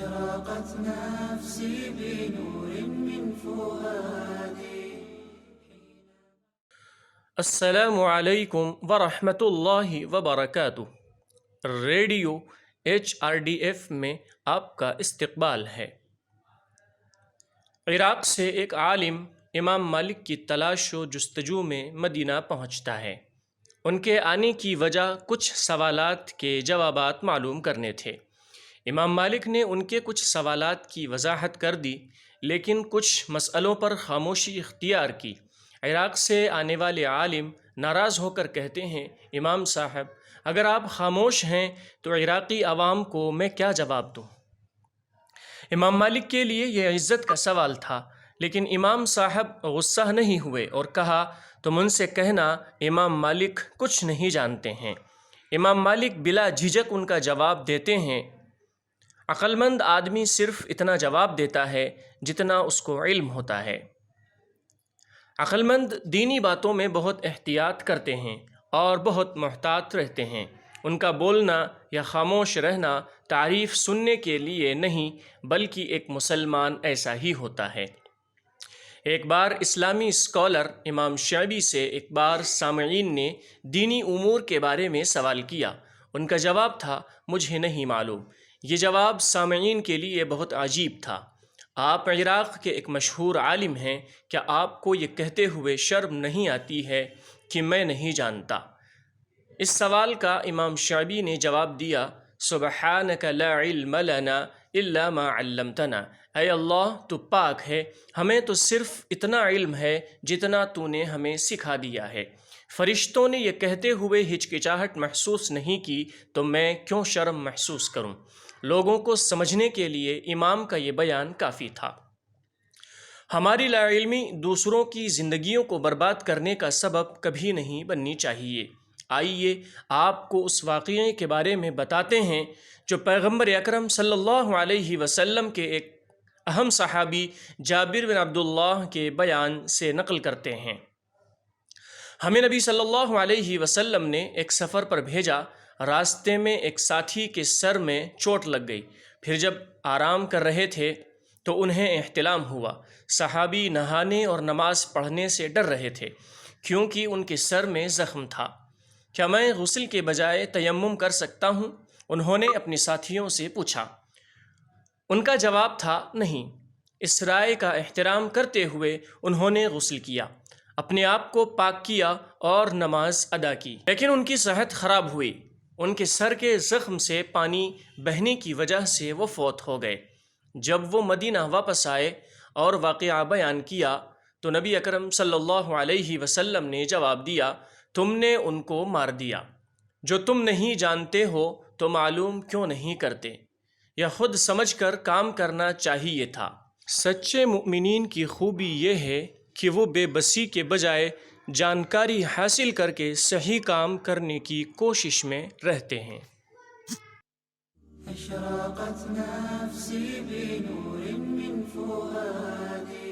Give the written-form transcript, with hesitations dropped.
أشرقت نفسي بنور من فؤادي. السلام علیکم ورحمۃ اللہ وبرکاتہ۔ ریڈیو HRDF میں آپ کا استقبال ہے۔ عراق سے ایک عالم امام مالک کی تلاش و جستجو میں مدینہ پہنچتا ہے۔ ان کے آنے کی وجہ کچھ سوالات کے جوابات معلوم کرنے تھے۔ امام مالک نے ان کے کچھ سوالات کی وضاحت کر دی، لیکن کچھ مسئلوں پر خاموشی اختیار کی۔ عراق سے آنے والے عالم ناراض ہو کر کہتے ہیں، امام صاحب، اگر آپ خاموش ہیں تو عراقی عوام کو میں کیا جواب دوں؟ امام مالک کے لیے یہ عزت کا سوال تھا، لیکن امام صاحب غصہ نہیں ہوئے اور کہا، تم ان سے کہنا امام مالک کچھ نہیں جانتے ہیں۔ امام مالک بلا جھجک ان کا جواب دیتے ہیں۔ عقل مند آدمی صرف اتنا جواب دیتا ہے جتنا اس کو علم ہوتا ہے۔ عقل مند دینی باتوں میں بہت احتیاط کرتے ہیں اور بہت محتاط رہتے ہیں۔ ان کا بولنا یا خاموش رہنا تعریف سننے کے لیے نہیں، بلکہ ایک مسلمان ایسا ہی ہوتا ہے۔ ایک بار اسلامی اسکالر امام شعبی سے ایک بار سامعین نے دینی امور کے بارے میں سوال کیا۔ ان کا جواب تھا، مجھے نہیں معلوم۔ یہ جواب سامعین کے لیے بہت عجیب تھا۔ آپ عراق کے ایک مشہور عالم ہیں، کیا آپ کو یہ کہتے ہوئے شرم نہیں آتی ہے کہ میں نہیں جانتا؟ اس سوال کا امام شعبی نے جواب دیا، سبحانک لا علم لنا الا ما علمتنا، اے اللہ تو پاک ہے، ہمیں تو صرف اتنا علم ہے جتنا تو نے ہمیں سکھا دیا ہے۔ فرشتوں نے یہ کہتے ہوئے ہچکچاہٹ محسوس نہیں کی تو میں کیوں شرم محسوس کروں؟ لوگوں کو سمجھنے کے لیے امام کا یہ بیان کافی تھا۔ ہماری لا علمی دوسروں کی زندگیوں کو برباد کرنے کا سبب کبھی نہیں بننی چاہیے۔ آئیے آپ کو اس واقعے کے بارے میں بتاتے ہیں جو پیغمبر اکرم صلی اللہ علیہ وسلم کے ایک اہم صحابی جابر بن عبداللہ کے بیان سے نقل کرتے ہیں۔ ہمیں نبی صلی اللہ علیہ وسلم نے ایک سفر پر بھیجا۔ راستے میں ایک ساتھی کے سر میں چوٹ لگ گئی۔ پھر جب آرام کر رہے تھے تو انہیں احتلام ہوا۔ صحابی نہانے اور نماز پڑھنے سے ڈر رہے تھے کیونکہ ان کے سر میں زخم تھا۔ کیا میں غسل کے بجائے تیمم کر سکتا ہوں؟ انہوں نے اپنے ساتھیوں سے پوچھا۔ ان کا جواب تھا، نہیں۔ اس رائے کا احترام کرتے ہوئے انہوں نے غسل کیا، اپنے آپ کو پاک کیا اور نماز ادا کی، لیکن ان کی صحت خراب ہوئی۔ ان کے سر کے زخم سے پانی بہنے کی وجہ سے وہ فوت ہو گئے۔ جب وہ مدینہ واپس آئے اور واقعہ بیان کیا تو نبی اکرم صلی اللہ علیہ وسلم نے جواب دیا، تم نے ان کو مار دیا۔ جو تم نہیں جانتے ہو تو معلوم کیوں نہیں کرتے؟ یا خود سمجھ کر کام کرنا چاہیے تھا۔ سچے مومنین کی خوبی یہ ہے کہ وہ بے بسی کے بجائے جانکاری حاصل کر کے صحیح کام کرنے کی کوشش میں رہتے ہیں۔ أشرقت نفسي بنور من فؤادي.